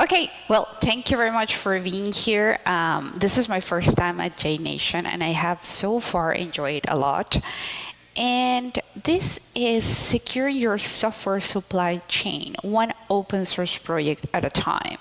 Okay, well, thank you very much for being here. This is my first time at JNation, and I have so far enjoyed a lot. And this is secure your software supply chain, one open source project at a time.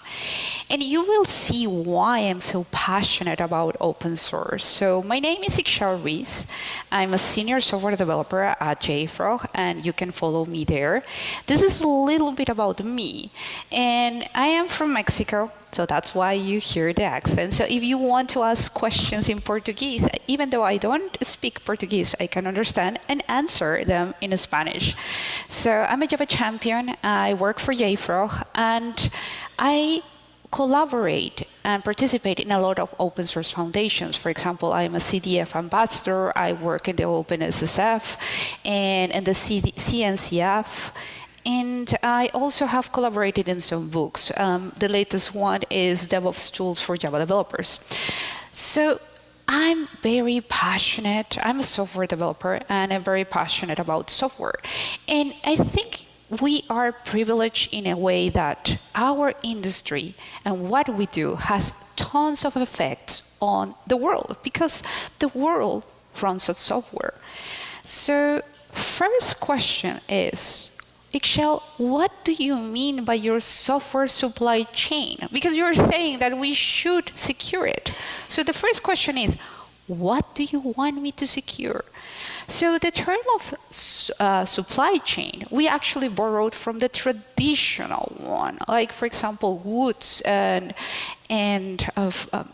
And you will see why I'm so passionate about open source. So my name is Ixchel Ruiz. I'm a senior software developer at JFrog, and you can follow me there. This is a little bit about me. And I am from Mexico, so that's why you hear the accent. So if you want to ask questions in Portuguese, even though I don't speak Portuguese, I can understand and answer them in Spanish. So I'm a Java champion. I work for JFrog, and I collaborate and participate in a lot of open source foundations. For example, I'm a CDF ambassador. I work in the OpenSSF and in the CNCF. And I also have collaborated in some books. The latest one is DevOps Tools for Java Developers. So I'm very passionate. I'm a software developer, and I'm very passionate about software. And I think we are privileged in a way that our industry and what we do has tons of effects on the world, because the world runs on software. So first question is, Ixchel, what do you mean by your software supply chain? Because you're saying that we should secure it. So the first question is, what do you want me to secure? So the term of supply chain, we actually borrowed from the traditional one, like, for example, goods and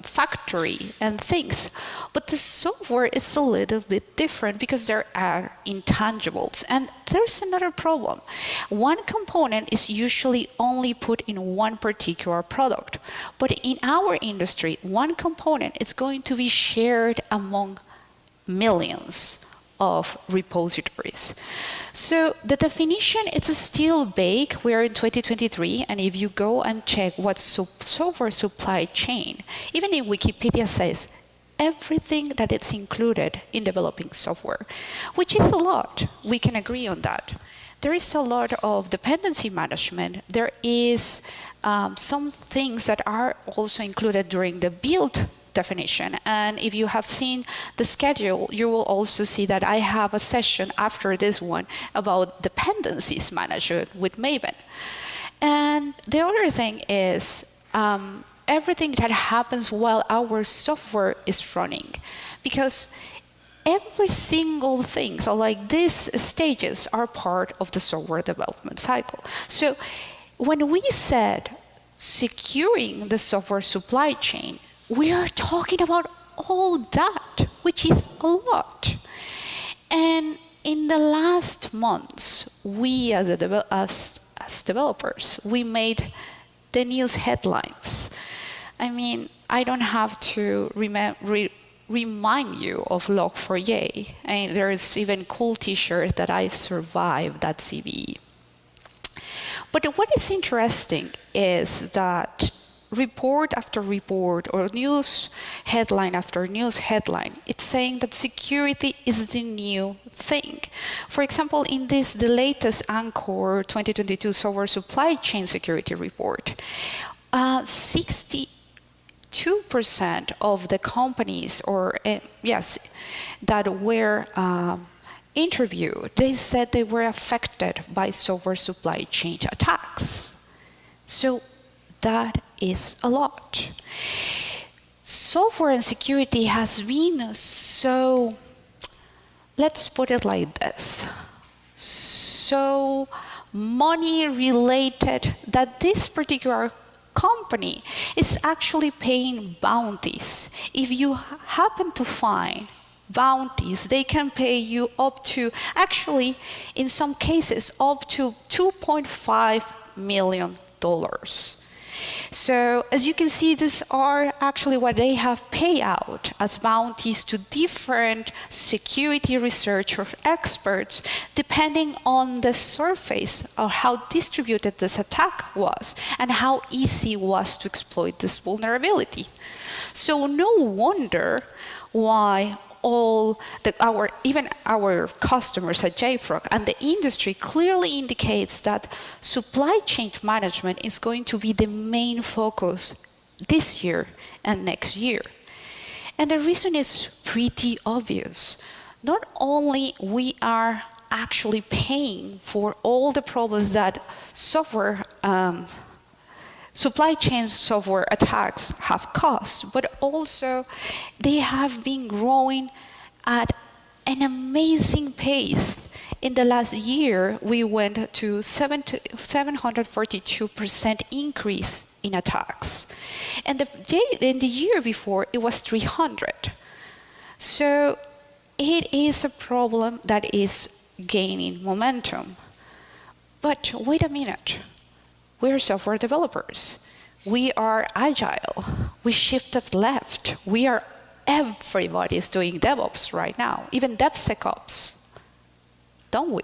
factory and things. But the software is a little bit different because there are intangibles. And there's another problem. One component is usually only put in one particular product. But in our industry, one component is going to be shared among millions of repositories. So the definition, it's still vague. We're in 2023, and if you go and check what's software supply chain, even in Wikipedia says everything that it's included in developing software, which is a lot. We can agree on that. There is a lot of dependency management. There is some things that are also included during the build definition. And if you have seen the schedule, you will also see that I have a session after this one about dependencies management with Maven. And the other thing is everything that happens while our software is running. Because every single thing, so like these stages are part of the software development cycle. So when we said securing the software supply chain, we are talking about all that, which is a lot. And in the last months, we as developers, we made the news headlines. I mean, I don't have to remind you of Log4j. And there's even cool t-shirts that I survived that CVE. But what is interesting is that report after report or news headline after news headline, it's saying that security is the new thing. For example, in the latest Anchor 2022 software supply chain security report, 62% of the companies that were interviewed, they said they were affected by software supply chain attacks. So that is a lot. Software and security has been so, let's put it like this, so money related that this particular company is actually paying bounties. If you happen to find bounties, they can pay you up to, actually, in some cases, up to $2.5 million. So as you can see, these are actually what they have payout as bounties to different security researchers, experts, depending on the surface of how distributed this attack was and how easy it was to exploit this vulnerability. So no wonder why even our customers at JFrog and the industry clearly indicates that supply chain management is going to be the main focus this year and next year. And the reason is pretty obvious. Not only we are actually paying for all the problems that supply chain software attacks have caused, but also they have been growing at an amazing pace. In the last year, we went to 742% increase in attacks. And in the year before, it was 300. So it is a problem that is gaining momentum. But wait a minute. We're software developers. We are agile. We shifted left. Everybody's doing DevOps right now, even DevSecOps, don't we?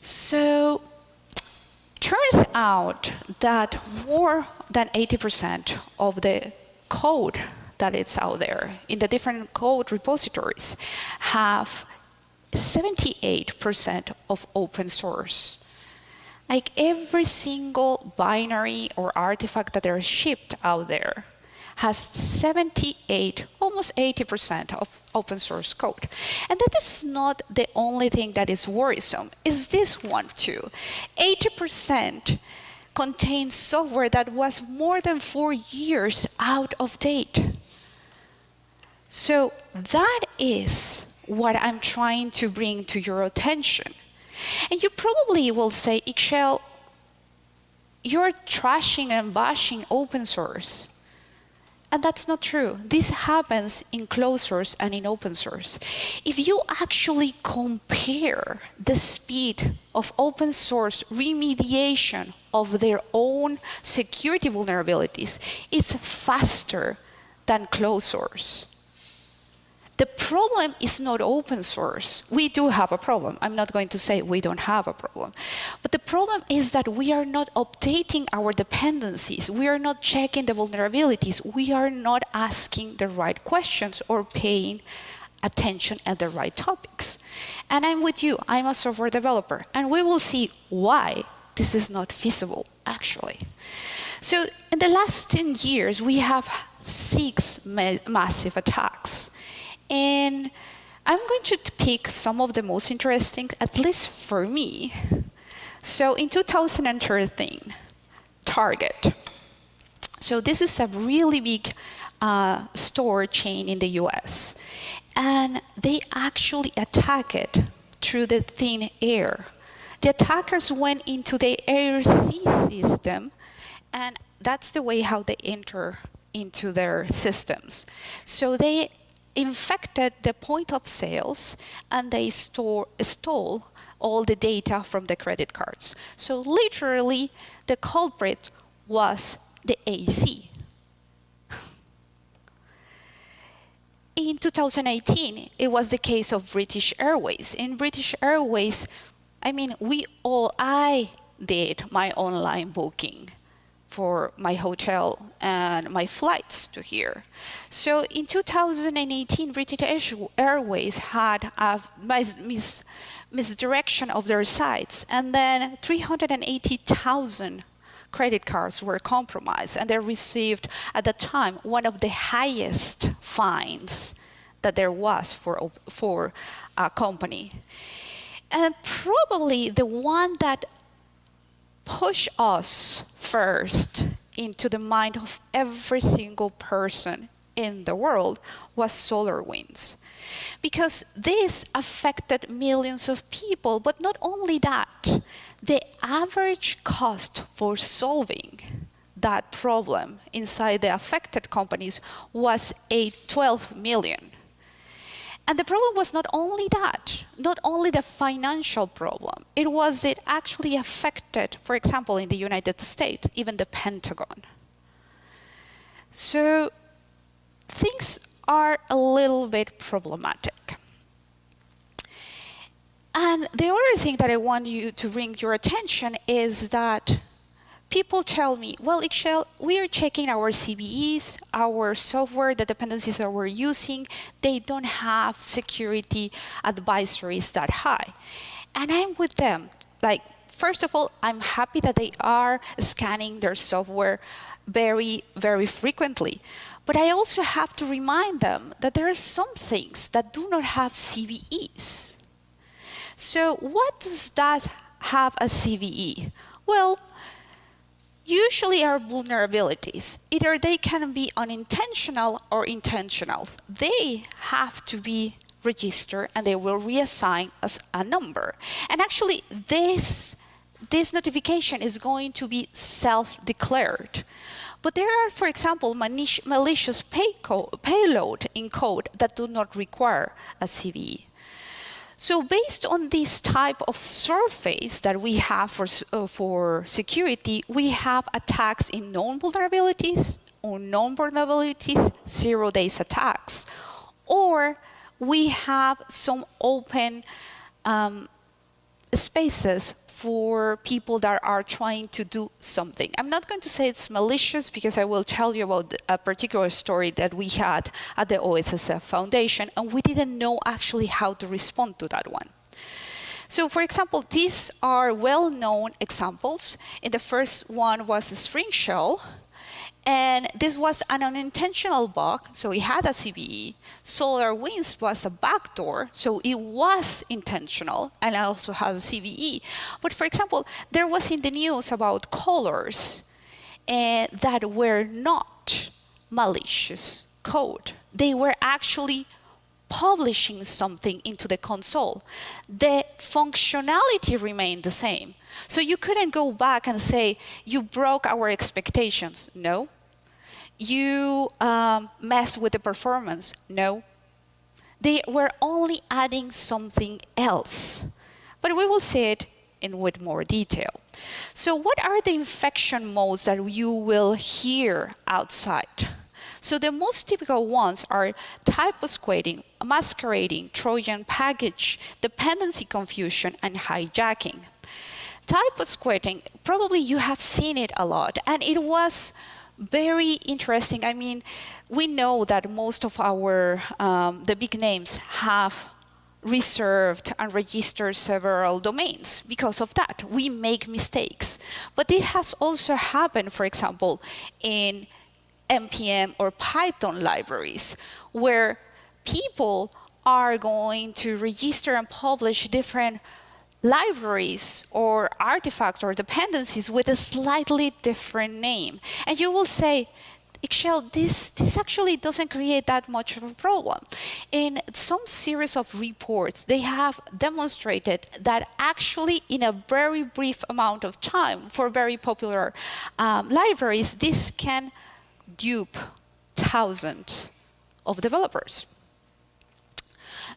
So turns out that more than 80% of the code that is out there in the different code repositories have 78% of open source. Like every single binary or artifact that are shipped out there has 78, almost 80% of open source code. And that is not the only thing that is worrisome. Is this one too? 80% contains software that was more than 4 years out of date. So that is what I'm trying to bring to your attention. And you probably will say, Ixchel, you're trashing and bashing open source. And that's not true. This happens in closed source and in open source. If you actually compare the speed of open source remediation of their own security vulnerabilities, it's faster than closed source. The problem is not open source. We do have a problem. I'm not going to say we don't have a problem. But the problem is that we are not updating our dependencies. We are not checking the vulnerabilities. We are not asking the right questions or paying attention at the right topics. And I'm with you. I'm a software developer. And we will see why this is not feasible, actually. So in the last 10 years, we have 6 massive attacks. And I'm going to pick some of the most interesting, at least for me. So in 2013, Target. So this is a really big store chain in the US. And they actually attacked it through the thin air. The attackers went into the ARC system, and that's the way how they enter into their systems. So they infected the point of sales, and they stole all the data from the credit cards. So literally, the culprit was the AC. In 2018, it was the case of British Airways. In British Airways, I did my online booking for my hotel and my flights to here. So in 2018, British Airways had a misdirection of their sites, and then 380,000 credit cards were compromised, and they received, at the time, one of the highest fines that there was for a company. And probably the one that pushed us first into the mind of every single person in the world was SolarWinds. Because this affected millions of people, but not only that, the average cost for solving that problem inside the affected companies was 12 million. And the problem was not only that, not only the financial problem, it was it actually affected, for example, in the United States, even the Pentagon. So things are a little bit problematic. And the other thing that I want you to bring your attention is that people tell me, well, Ixchel, we are checking our CVEs, our software, the dependencies that we're using, they don't have security advisories that high. And I'm with them. Like, first of all, I'm happy that they are scanning their software very, very frequently. But I also have to remind them that there are some things that do not have CVEs. So what does that have a CVE? Well, usually are vulnerabilities. Either they can be unintentional or intentional. They have to be registered and they will reassign us a number. And actually, this notification is going to be self-declared. But there are, for example, malicious payload in code that do not require a CVE. So based on this type of surface that we have for security, we have attacks in known vulnerabilities, unknown vulnerabilities, 0 days attacks, or we have some open spaces for people that are trying to do something. I'm not going to say it's malicious because I will tell you about a particular story that we had at the OSSF Foundation, and we didn't know actually how to respond to that one. So for example, these are well-known examples. And the first one was a string shell. And this was an unintentional bug, so it had a CVE. SolarWinds was a backdoor, so it was intentional, and also has a CVE. But for example, there was in the news about colors that were not malicious code. They were actually publishing something into the console. The functionality remained the same. So you couldn't go back and say, you broke our expectations. No. You messed with the performance. No. They were only adding something else. But we will see it with more detail. So what are the infection modes that you will hear outside? So the most typical ones are typo-squatting, masquerading, Trojan package, dependency confusion, and hijacking. Typo-squatting, probably you have seen it a lot, and it was very interesting. I mean, we know that most of our, the big names have reserved and registered several domains. Because of that, we make mistakes. But it has also happened, for example, in NPM or Python libraries, where people are going to register and publish different libraries or artifacts or dependencies with a slightly different name. And you will say, Ixchel, this actually doesn't create that much of a problem. In some series of reports, they have demonstrated that actually in a very brief amount of time for very popular libraries, this can dupe thousands of developers.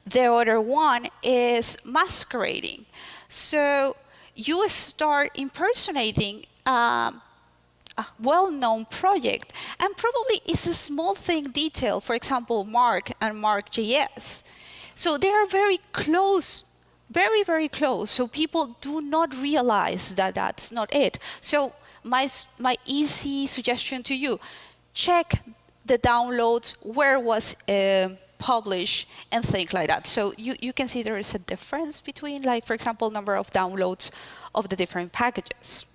The other one is masquerading. So you start impersonating a well-known project, and probably it's a small thing detail, for example, Mark and Mark.js. So they are very close, very, very close. So people do not realize that that's not it. So my easy suggestion to you, check the downloads, where was published, and things like that. So you can see there is a difference between, like, for example, number of downloads of the different packages.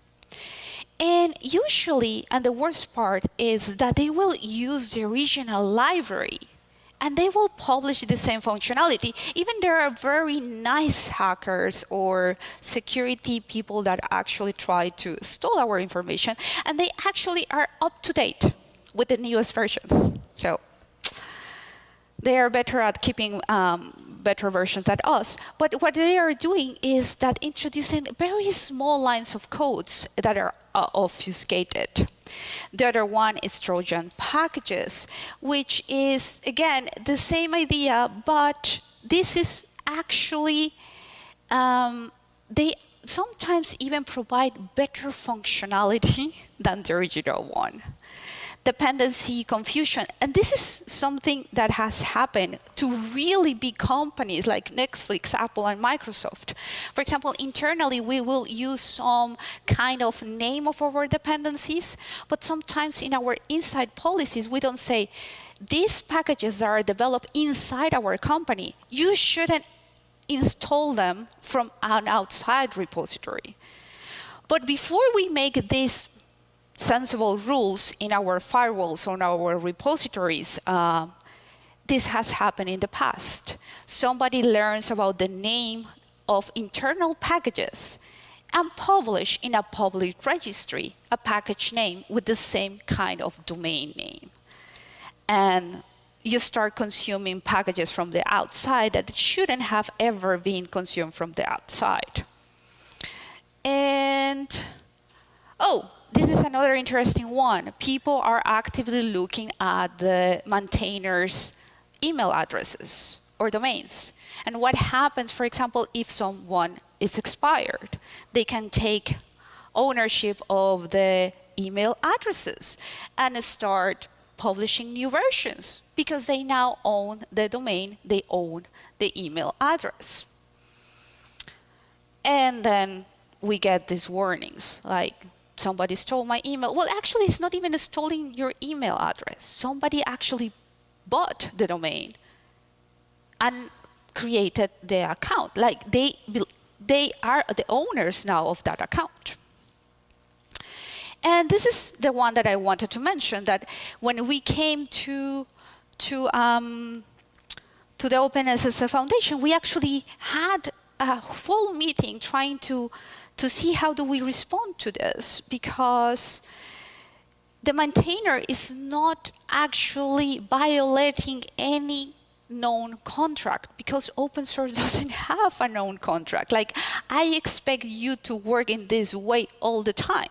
And usually, and the worst part is that they will use the original library and they will publish the same functionality. Even there are very nice hackers or security people that actually try to steal our information, and they actually are up to date with the newest versions. So they are better at keeping better versions than us. But what they are doing is that introducing very small lines of codes that are obfuscated. The other one is Trojan packages, which is, again, the same idea, but this is actually, they sometimes even provide better functionality than the original one. dependency confusion. And this is something that has happened to really big companies like Netflix, Apple, and Microsoft. For example, internally, we will use some kind of name of our dependencies, but sometimes in our inside policies, we don't say, these packages that are developed inside our company, you shouldn't install them from an outside repository. But before we make these sensible rules in our firewalls or our repositories, this has happened in the past. Somebody learns about the name of internal packages and publish in a public registry a package name with the same kind of domain name. And you start consuming packages from the outside that shouldn't have ever been consumed from the outside. And, oh, this is another interesting one. People are actively looking at the maintainers' email addresses or domains. And what happens, for example, if someone is expired? They can take ownership of the email addresses and start publishing new versions because they now own the domain, they own the email address. And then we get these warnings, like somebody stole my email. Well, actually, it's not even stealing your email address. Somebody actually bought the domain and created the account. Like they are the owners now of that account. And this is the one that I wanted to mention, that when we came to the OpenSSL Foundation, we actually had a full meeting trying to see how do we respond to this, because the maintainer is not actually violating any known contract, because open source doesn't have a known contract. Like, I expect you to work in this way all the time.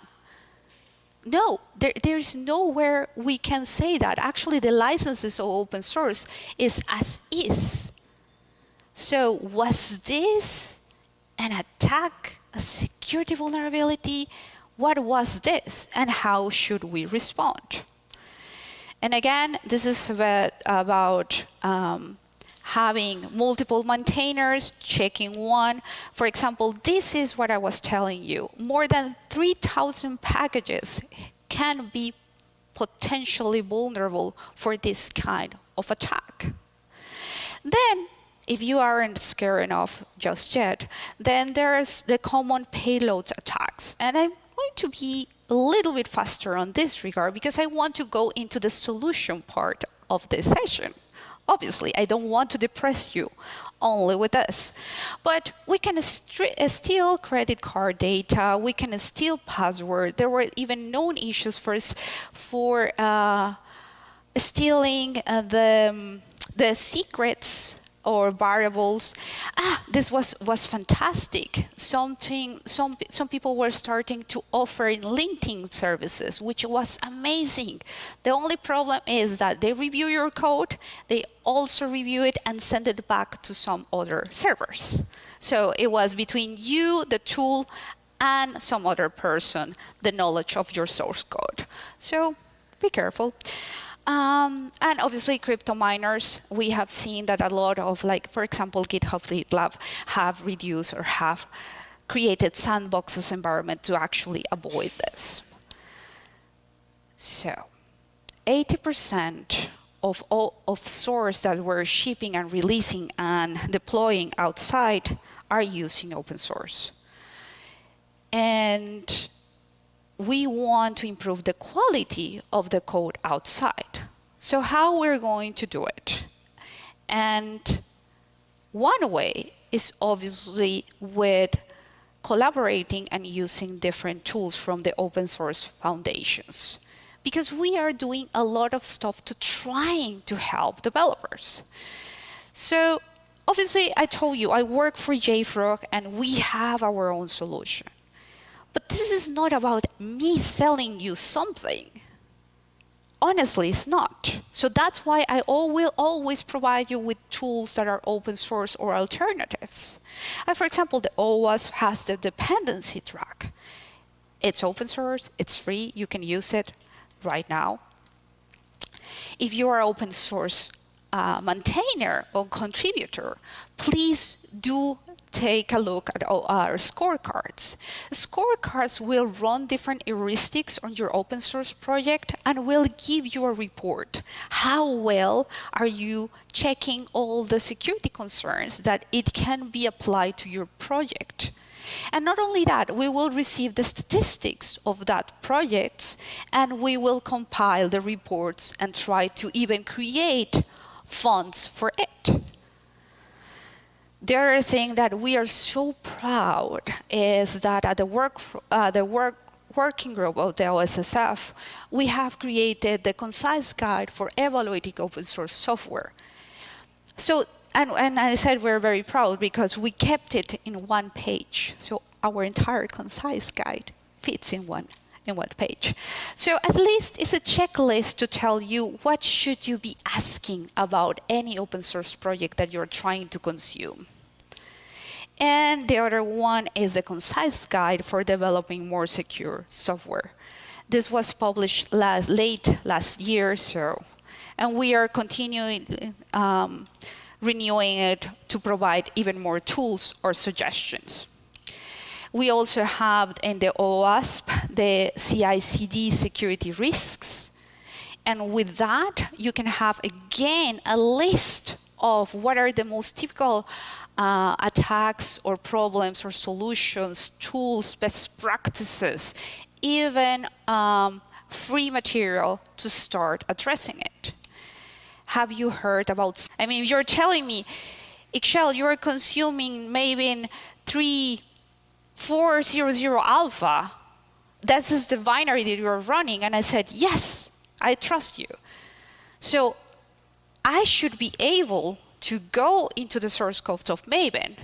No, there's nowhere we can say that. Actually, the licenses of open source is as is. So was this an attack, a security vulnerability? What was this, and how should we respond? And again, this is about having multiple maintainers, checking one. For example, this is what I was telling you. More than 3,000 packages can be potentially vulnerable for this kind of attack. Then, if you aren't scared enough just yet, then there's the common payload attacks. And I'm going to be a little bit faster on this regard because I want to go into the solution part of this session. Obviously, I don't want to depress you only with this. But we can steal credit card data, we can steal password. There were even known issues for stealing the secrets or variables. This was fantastic. Some people were starting to offer linting services, which was amazing. The only problem is that they review your code, they also review it and send it back to some other servers. So it was between you, the tool, and some other person, the knowledge of your source code. So be careful. And obviously, crypto miners, we have seen that a lot of, like, for example, GitHub GitLab have reduced or have created sandboxes environment to actually avoid this. So 80% of source that we're shipping and releasing and deploying outside are using open source. And we want to improve the quality of the code outside. So how we're going to do it? And one way is obviously with collaborating and using different tools from the open source foundations, because we are doing a lot of stuff to trying to help developers. So obviously, I told you, I work for JFrog and we have our own solution. But this is not about me selling you something. Honestly, it's not. So that's why I will always provide you with tools that are open source or alternatives. And for example, the OWASP has the dependency track. It's open source, it's free, you can use it right now. If you are open source maintainer or contributor, please do take a look at our scorecards. Scorecards will run different heuristics on your open source project and will give you a report. How well are you checking all the security concerns that it can be applied to your project? And not only that, we will receive the statistics of that project, and we will compile the reports and try to even create funds for it. The other thing that we are so proud is that at the working group of the OSSF, we have created the concise guide for evaluating open source software. So, and I said we're very proud because we kept it in one page. So our entire concise guide fits in one page. So at least it's a checklist to tell you what should you be asking about any open source project that you're trying to consume. And the other one is the concise guide for developing more secure software. This was published late last year, and we are continuing renewing it to provide even more tools or suggestions. We also have in the OWASP the CI/CD security risks. And with that, you can have, again, a list of what are the most typical attacks or problems or solutions, tools, best practices, even free material to start addressing it. Have you heard about, I mean, you're telling me, Ixchel, you're consuming maybe 3.4.0.0 alpha. That's just the binary that you're running. And I said, yes, I trust you. So I should be able to go into the source code of Maven,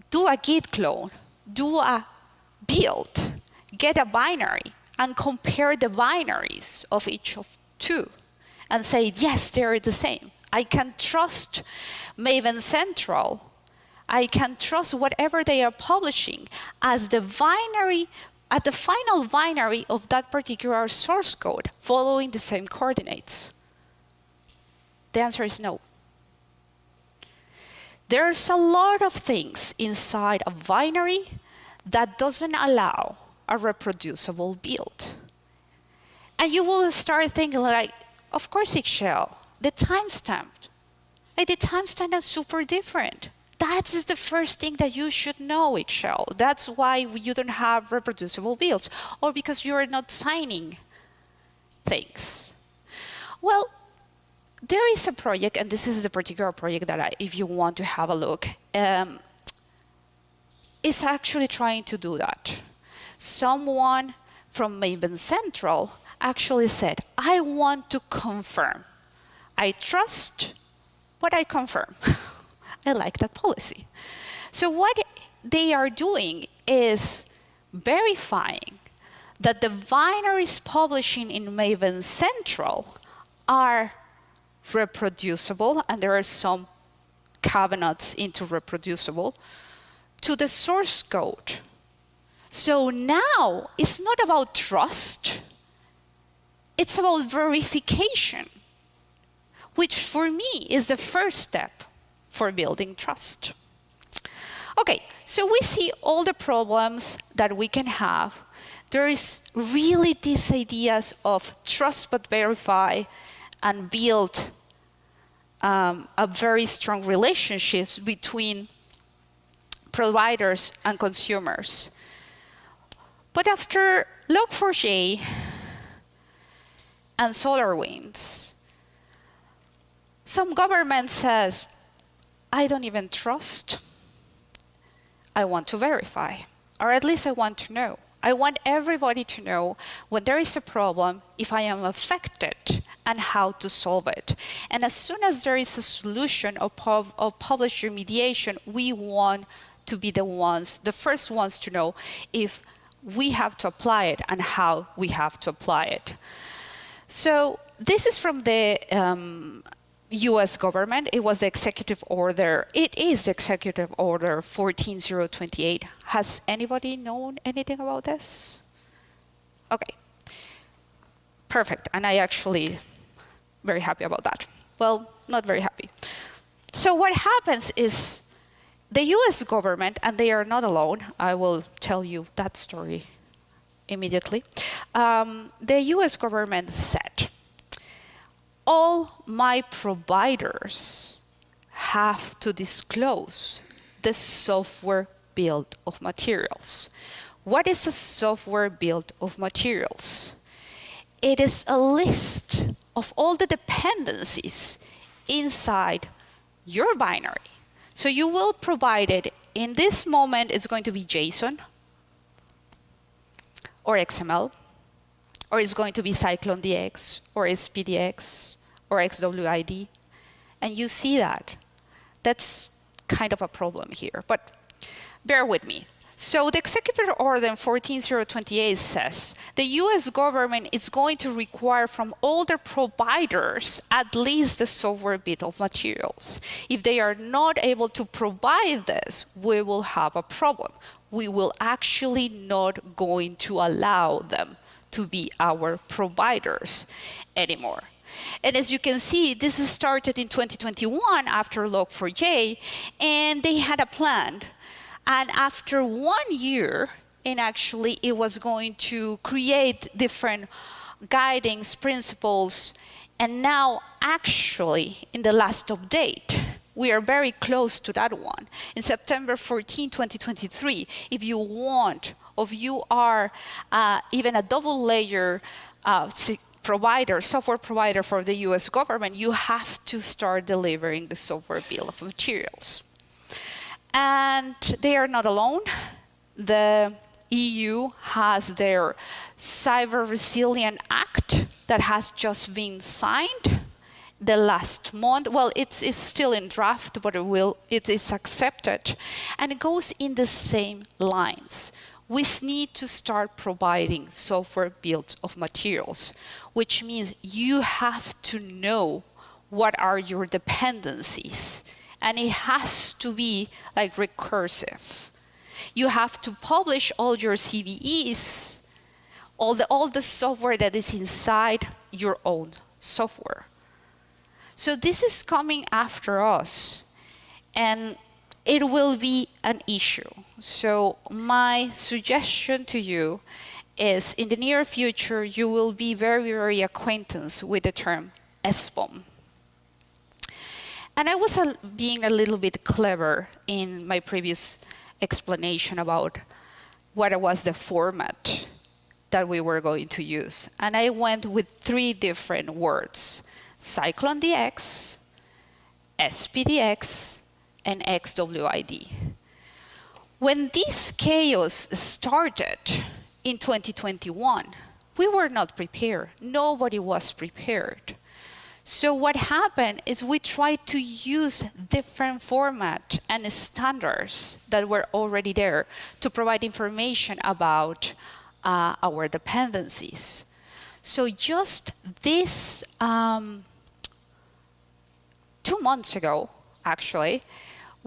do a git clone, do a build, get a binary, and compare the binaries of each of two, and say, yes, they're the same. I can trust Maven Central. I can trust whatever they are publishing as the binary, at the final binary of that particular source code, following the same coordinates. The answer is no. There's a lot of things inside a binary that doesn't allow a reproducible build. And you will start thinking like, of course, Ixchel, the timestamp. Like, the timestamp is super different. That is the first thing that you should know, Ixchel. That's why you don't have reproducible builds, or because you're not signing things. Well, there is a project, and this is the particular project that if you want to have a look, is actually trying to do that. Someone from Maven Central actually said, I want to confirm. I trust, but I confirm. I like that policy. So what they are doing is verifying that the binaries publishing in Maven Central are reproducible, and there are some caveats into reproducible, to the source code. So now it's not about trust, it's about verification, which for me is the first step for building trust. Okay, so we see all the problems that we can have. There is really these ideas of trust but verify and build a very strong relationships between providers and consumers. But after Log4j and SolarWinds, some government says, I don't even trust. I want to verify, or at least I want to know. I want everybody to know when there is a problem, if I am affected, and how to solve it. And as soon as there is a solution or publish remediation, we want to be the first ones to know if we have to apply it and how we have to apply it. So this is from the US government. It was the executive order. It is executive order 14028. Has anybody known anything about this? Okay. Perfect. And I actually very happy about that. Well, not very happy. So what happens is the US government, and they are not alone, I will tell you that story immediately. The US government said, all my providers have to disclose the software bill of materials. What is a software bill of materials? It is a list of all the dependencies inside your binary. So you will provide it. In this moment, it's going to be JSON or XML, or it's going to be CycloneDX or SPDX or XWID. And you see that. That's kind of a problem here, but bear with me. So the Executive Order 14028 says the US government is going to require from all their providers at least the software bill of materials. If they are not able to provide this, we will have a problem. We will actually not going to allow them to be our providers anymore. And as you can see, this started in 2021 after Log4j, and they had a plan. And after 1 year, and actually it was going to create different guidings, principles, and now actually in the last update, we are very close to that one. In September 14, 2023, if you want, or if you are even a double layer provider, software provider for the US government, you have to start delivering the software bill of materials. And they are not alone. The EU has their Cyber Resilient Act that has just been signed the last month. Well, it's still in draft, but it is accepted. And it goes in the same lines. We need to start providing software builds of materials, which means you have to know what are your dependencies. And it has to be like recursive. You have to publish all your CVEs, all the software that is inside your own software. So this is coming after us, and it will be an issue. So my suggestion to you is, in the near future, you will be very, very acquainted with the term SBOM. And I was being a little bit clever in my previous explanation about what was the format that we were going to use. And I went with 3 different words: CycloneDX, SPDX, and XWID. When this chaos started in 2021, we were not prepared. Nobody was prepared. So what happened is we tried to use different format and standards that were already there to provide information about our dependencies. So just this 2 months ago, actually,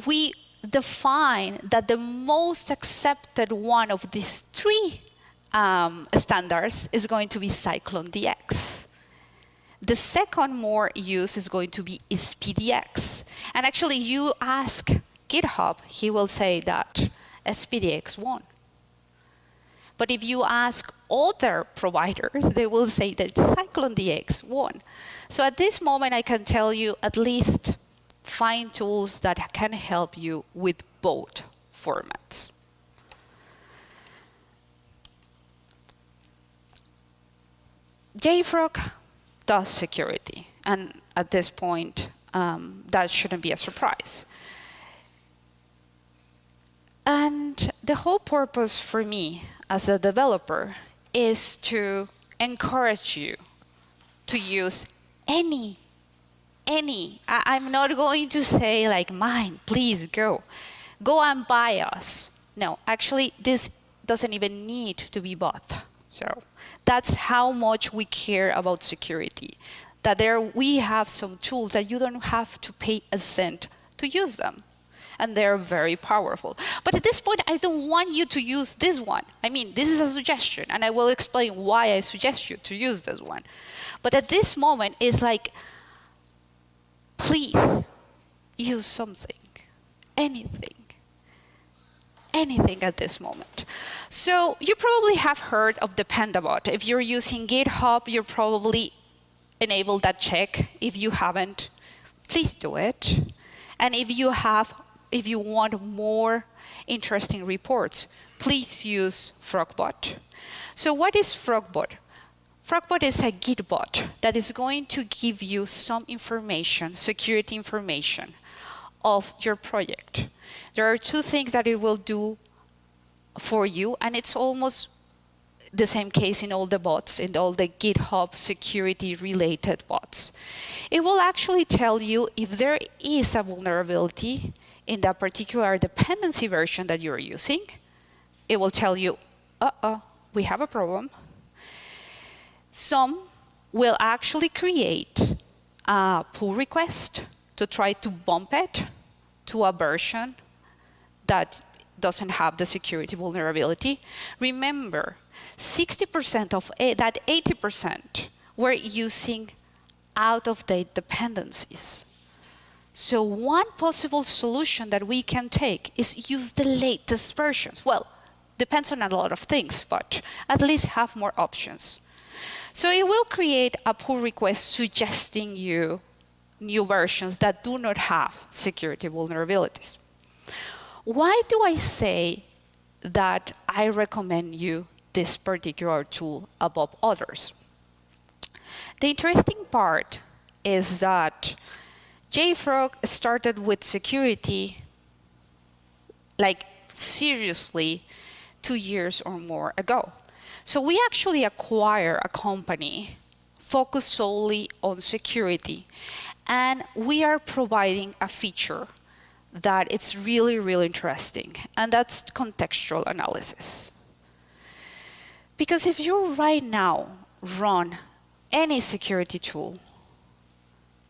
we defined that the most accepted one of these 3 standards is going to be CycloneDX. The second more used is going to be SPDX. And actually, you ask GitHub, he will say that SPDX won. But if you ask other providers, they will say that CycloneDX won. So at this moment, I can tell you at least find tools that can help you with both formats. JFrog does security, and at this point, that shouldn't be a surprise. And the whole purpose for me as a developer is to encourage you to use any. I'm not going to say like mine, please go and buy us. No, actually, this doesn't even need to be bought. So that's how much we care about security. That we have some tools that you don't have to pay a cent to use them. and they're very powerful. But at this point, I don't want you to use this one. I mean, this is a suggestion, and I will explain why I suggest you to use this one. But at this moment, it's like, please use something, anything at this moment. So you probably have heard of Dependabot. If you're using GitHub, you're probably enabled that check. If you haven't, please do it. And if you want more interesting reports, please use Frogbot. So what is Frogbot? Frogbot is a Git bot that is going to give you some information, security information, of your project. There are two things that it will do for you, and it's almost the same case in all the bots, in all the GitHub security-related bots. It will actually tell you if there is a vulnerability in that particular dependency version that you're using. It will tell you, we have a problem. Some will actually create a pull request to try to bump it to a version that doesn't have the security vulnerability. Remember, 60% of that 80% were using out-of-date dependencies. So one possible solution that we can take is use the latest versions. Well, depends on a lot of things, but at least have more options. So it will create a pull request suggesting you new versions that do not have security vulnerabilities. Why do I say that I recommend you this particular tool above others? The interesting part is that JFrog started with security, like seriously, 2 years or more ago. So we actually acquired a company focused solely on security. And we are providing a feature that it's really, really interesting, and that's contextual analysis. Because if you right now run any security tool,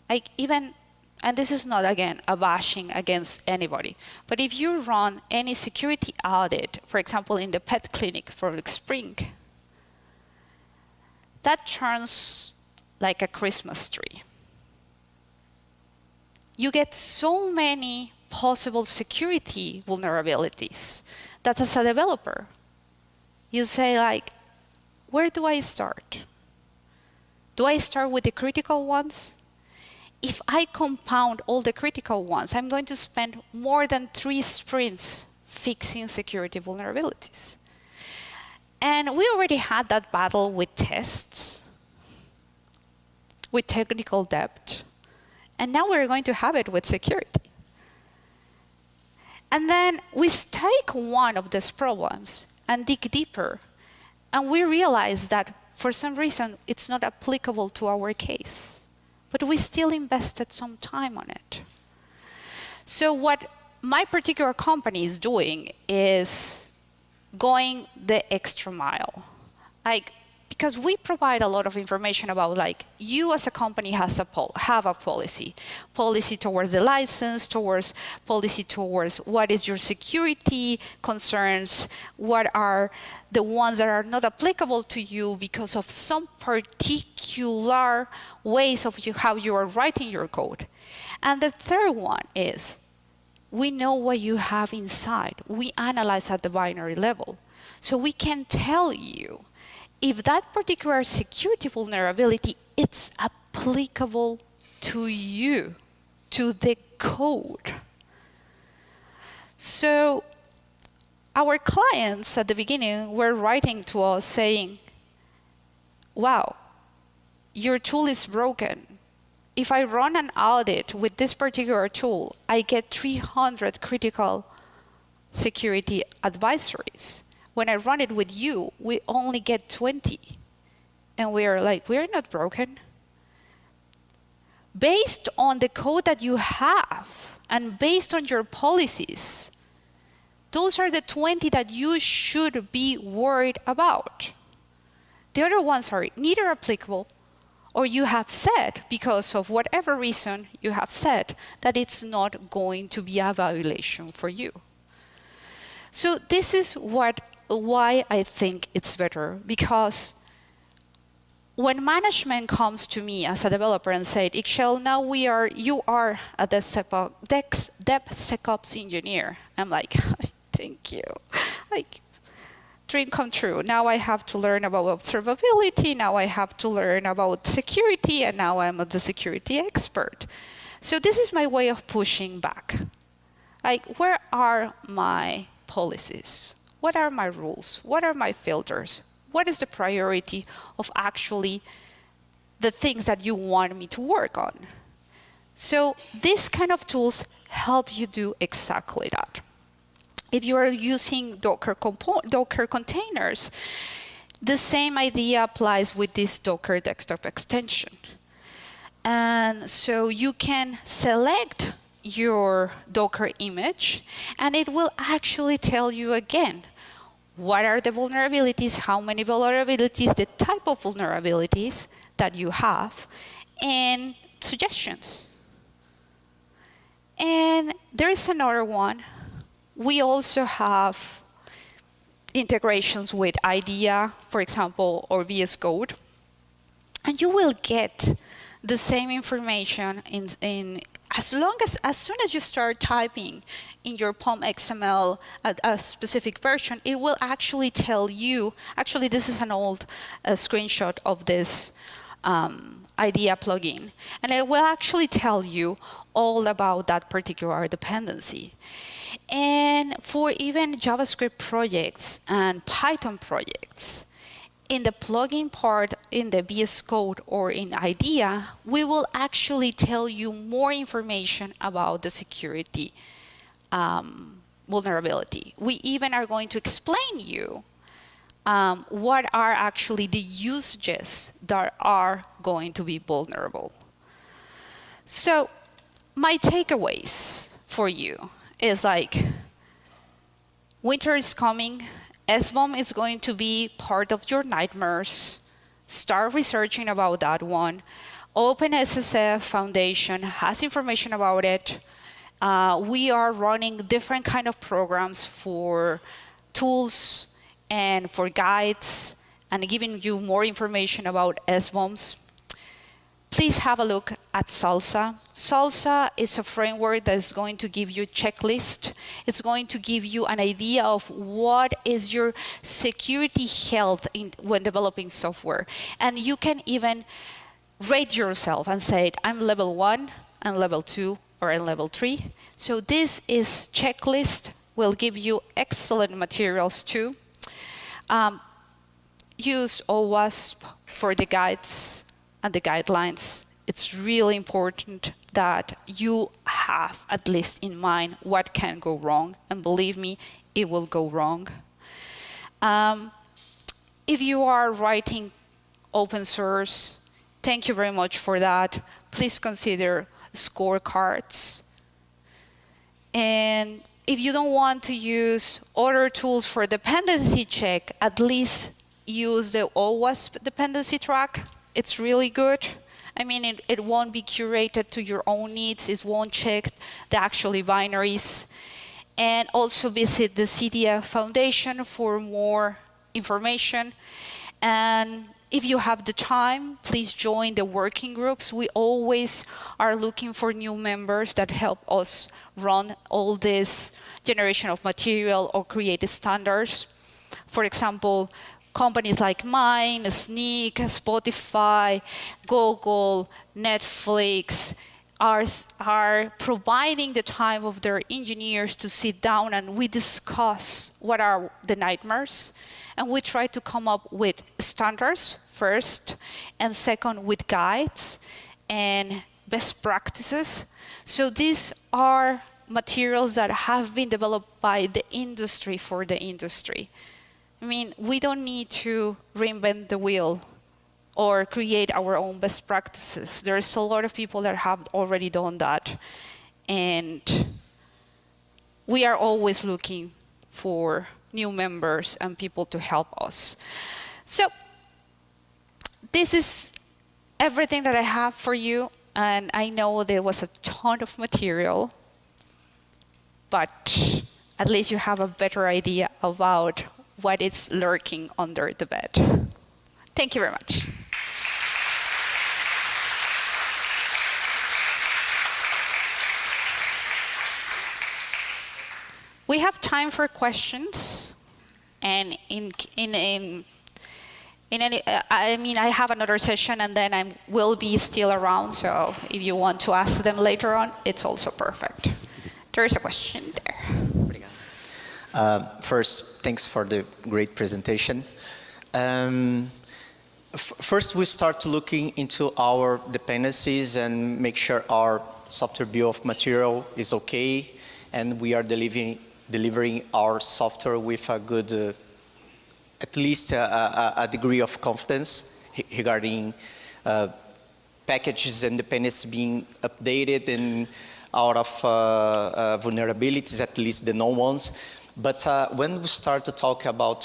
and this is not, again, a bashing against anybody, but if you run any security audit, for example, in the pet clinic for Spring, that turns like a Christmas tree. You get so many possible security vulnerabilities that as a developer, you say like, where do I start? Do I start with the critical ones? If I compound all the critical ones, I'm going to spend more than 3 sprints fixing security vulnerabilities. And we already had that battle with tests, with technical debt, and now we're going to have it with security. And then we take one of these problems and dig deeper, and we realize that for some reason it's not applicable to our case, but we still invested some time on it. So what my particular company is doing is going the extra mile. Because we provide a lot of information about you as a company have a policy towards the license, policy towards what is your security concerns, what are the ones that are not applicable to you because of some particular ways of how you are writing your code. And the third one is, we know what you have inside. We analyze at the binary level. So we can tell you if that particular security vulnerability is applicable to you, to the code. So our clients at the beginning were writing to us saying, wow, your tool is broken. If I run an audit with this particular tool, I get 300 critical security advisories. When I run it with you, we only get 20. And we're not broken. Based on the code that you have and based on your policies, those are the 20 that you should be worried about. The other ones are neither applicable or you have said, because of whatever reason you have said, that it's not going to be a violation for you. So this is why I think it's better, because when management comes to me as a developer and said, Ixchel, now you are a DevSecOps engineer. I'm like, thank you. Like, dream come true. Now I have to learn about observability. Now I have to learn about security. And now I'm the security expert. So this is my way of pushing back. Like, where are my policies? What are my rules? What are my filters? What is the priority of actually the things that you want me to work on? So these kind of tools help you do exactly that. If you are using Docker containers, the same idea applies with this Docker desktop extension. And so you can select your Docker image, and it will actually tell you again, what are the vulnerabilities, how many vulnerabilities, the type of vulnerabilities that you have, and suggestions. And there is another one. We also have integrations with IDEA, for example, or VS Code. And you will get the same information as soon as you start typing in your POM XML a specific version, it will actually tell you, actually this is an old screenshot of this IDEA plugin, and it will actually tell you all about that particular dependency. And for even JavaScript projects and Python projects, in the plugin part in the VS Code or in IDEA, we will actually tell you more information about the security vulnerability. We even are going to explain you what are actually the usages that are going to be vulnerable. So my takeaways for you is like, winter is coming. SBOM is going to be part of your nightmares. Start researching about that one. OpenSSF Foundation has information about it. We are running different kind of programs for tools and for guides and giving you more information about SBOMs. Please have a look at Salsa. Salsa is a framework that is going to give you a checklist. It's going to give you an idea of what is your security health when developing software. And you can even rate yourself and say, I'm level 1, I'm level 2, or I'm level 3. So this is checklist, will give you excellent materials too. Use OWASP for the guides and the guidelines. It's really important that you have at least in mind what can go wrong, and believe me, it will go wrong. If you are writing open source, thank you very much for that. Please consider scorecards. And if you don't want to use other tools for dependency check, at least use the OWASP dependency track. It's really good. I mean, it won't be curated to your own needs. It won't check the actual binaries. And also visit the CDF Foundation for more information. And if you have the time, please join the working groups. We always are looking for new members that help us run all this generation of material or create standards. For example, companies like mine, Sneak, Spotify, Google, Netflix are providing the time of their engineers to sit down and we discuss what are the nightmares. And we try to come up with standards first, and second with guides and best practices. So these are materials that have been developed by the industry for the industry. I mean, we don't need to reinvent the wheel or create our own best practices. There's a lot of people that have already done that. And we are always looking for new members and people to help us. So this is everything that I have for you, and I know there was a ton of material, but at least you have a better idea about what is lurking under the bed. Thank you very much. We have time for questions, and I have another session, and then I will be still around. So if you want to ask them later on, it's also perfect. There's a question there. First, thanks for the great presentation. First, we start looking into our dependencies and make sure our software bill of material is okay, and we are delivering our software with a good, at least a degree of confidence regarding packages and dependencies being updated and out of vulnerabilities, at least the known ones. But when we start to talk about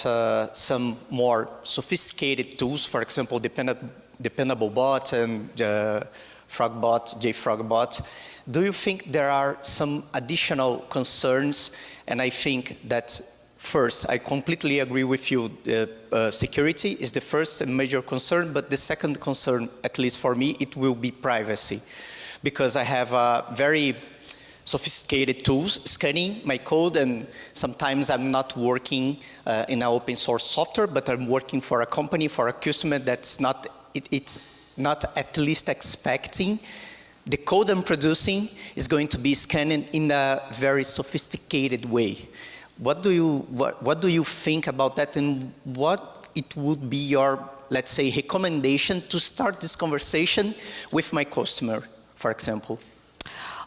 some more sophisticated tools, for example, dependable bot and frogbot, JFrogBot, do you think there are some additional concerns? And I think that first, I completely agree with you. Security is the first major concern, but the second concern, at least for me, it will be privacy. Because I have very sophisticated tools scanning my code, and sometimes I'm not working in an open source software, but I'm working for a company, for a customer that's not, it's not at least expecting the code I'm producing is going to be scanned in a very sophisticated way. What do you think about that, and what it would be your, let's say, recommendation to start this conversation with my customer, for example?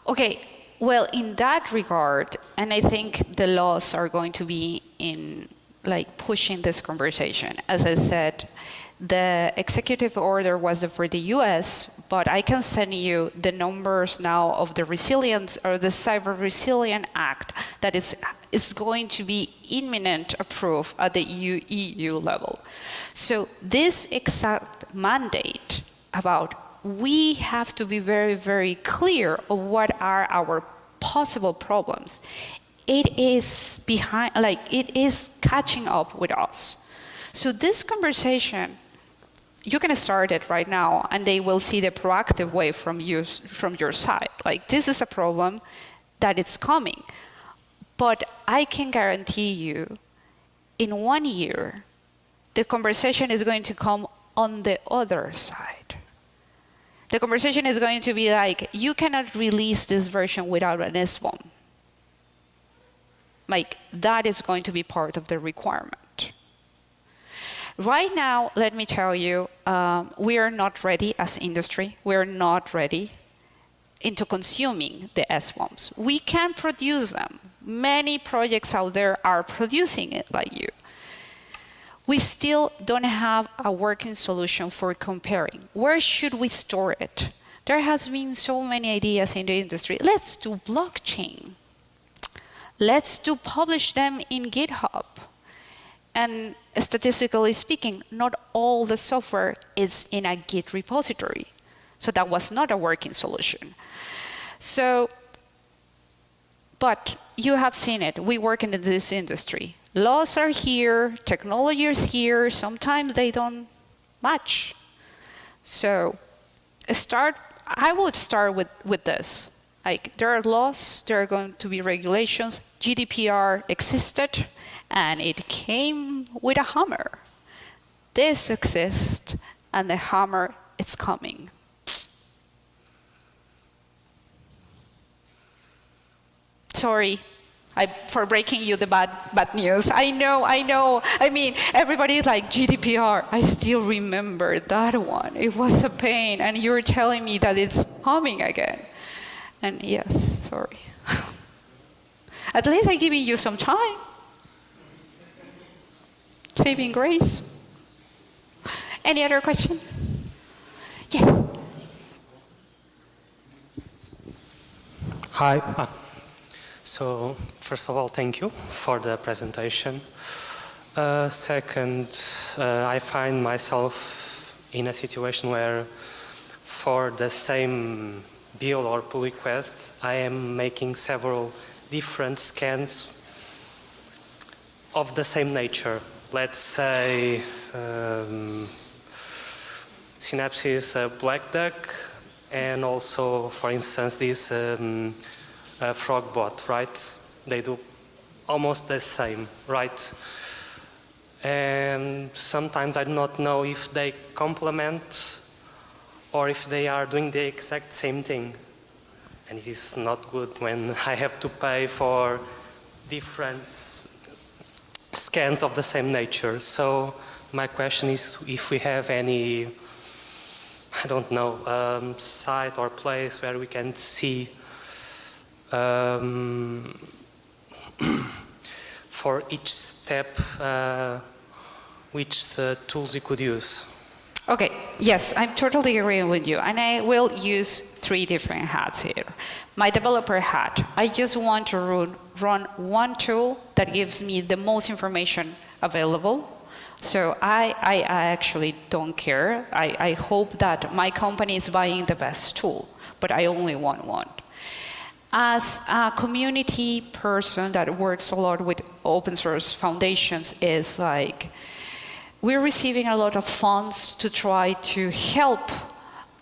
Okay, well, in that regard, and I think the laws are going to be in like pushing this conversation. As I said, the executive order was for the US, but I can send you the numbers now of the resilience or the Cyber Resilient Act that is going to be imminent approved at the EU level. So this exact mandate about we have to be very, very clear of what are our possible problems. It is behind, like it is catching up with us. So this conversation, you can start it right now, and they will see the proactive way from your side. Like, this is a problem that it's coming. But I can guarantee you, in 1 year, the conversation is going to come on the other side. The conversation is going to be like, you cannot release this version without an SBOM. Like, that is going to be part of the requirement. Right now, let me tell you, we are not ready as industry. We are not ready into consuming the SBOMs. We can produce them. Many projects out there are producing it like you. We still don't have a working solution for comparing. Where should we store it? There has been so many ideas in the industry. Let's do blockchain. Let's do publish them in GitHub. And statistically speaking, not all the software is in a Git repository. So that was not a working solution. So, but you have seen it. We work in this industry. Laws are here, technology is here. Sometimes they don't match. So I would start with this. Like, there are laws, there are going to be regulations. GDPR existed, and it came with a hammer. This exists, and the hammer is coming. Sorry for breaking you the bad news. I know. I mean, everybody is like, GDPR. I still remember that one. It was a pain, and you're telling me that it's coming again. And yes, sorry. At least I'm giving you some time. Saving grace. Any other question? Yes. Hi. So, first of all, thank you for the presentation. Second, I find myself in a situation where for the same build or pull requests, I am making several different scans of the same nature. Let's say Synapse Black Duck, and also, for instance, this Frogbot, right? They do almost the same, right? And sometimes I do not know if they complement or if they are doing the exact same thing. And it is not good when I have to pay for different scans of the same nature. So my question is if we have any, I don't know, site or place where we can see for each step which tools you could use. Okay, yes, I'm totally agreeing with you, and I will use 3 different hats here. My developer hat, I just want to run one tool that gives me the most information available. So I actually don't care. I hope that my company is buying the best tool, but I only want one. As a community person that works a lot with open source foundations, is like, we're receiving a lot of funds to try to help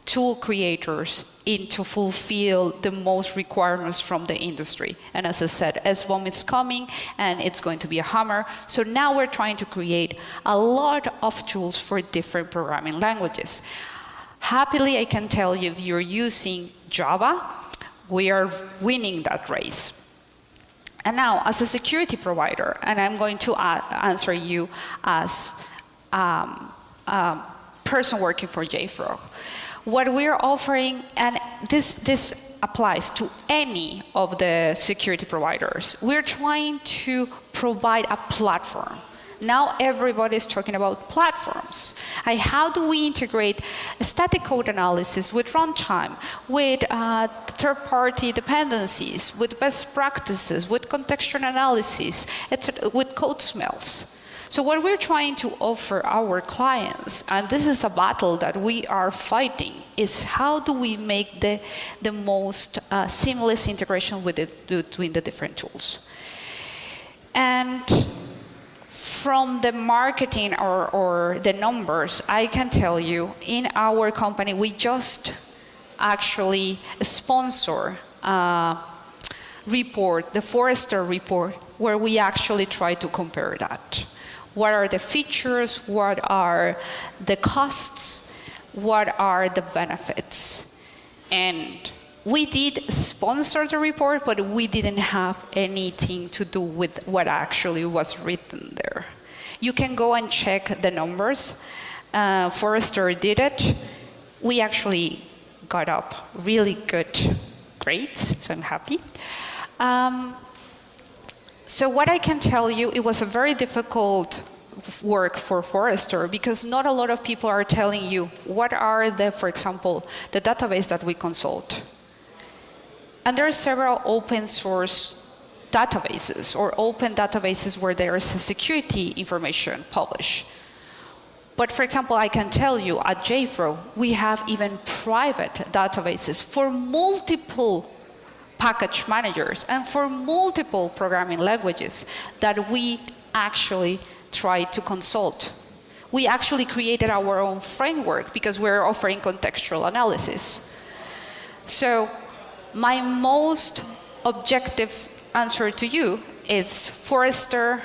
tool creators to fulfill the most requirements from the industry. And as I said, SBOM is coming and it's going to be a hammer. So now we're trying to create a lot of tools for different programming languages. Happily, I can tell you, if you're using Java, we are winning that race. And now, as a security provider, and I'm going to answer you as person working for JFrog. What we're offering, and this applies to any of the security providers, we're trying to provide a platform. Now everybody's talking about platforms. How do we integrate static code analysis with runtime, with third-party dependencies, with best practices, with contextual analysis, with code smells? So what we're trying to offer our clients, and this is a battle that we are fighting, is how do we make the most seamless integration between the different tools. And from the marketing or the numbers, I can tell you, in our company, we just actually sponsor a report, the Forrester report, where we actually try to compare that. What are the features? What are the costs? What are the benefits? And we did sponsor the report, but we didn't have anything to do with what actually was written there. You can go and check the numbers. Forrester did it. We actually got up really good grades, so I'm happy. So what I can tell you, it was a very difficult work for Forrester, because not a lot of people are telling you what are for example, the database that we consult. And there are several open source databases or open databases where there is a security information published. But for example, I can tell you at JFrog, we have even private databases for multiple package managers and for multiple programming languages that we actually try to consult. We actually created our own framework because we're offering contextual analysis. So my most objective answer to you is Forrester,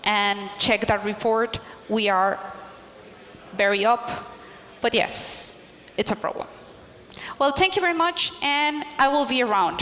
and check that report. We are very up, but yes, it's a problem. Well, thank you very much, and I will be around.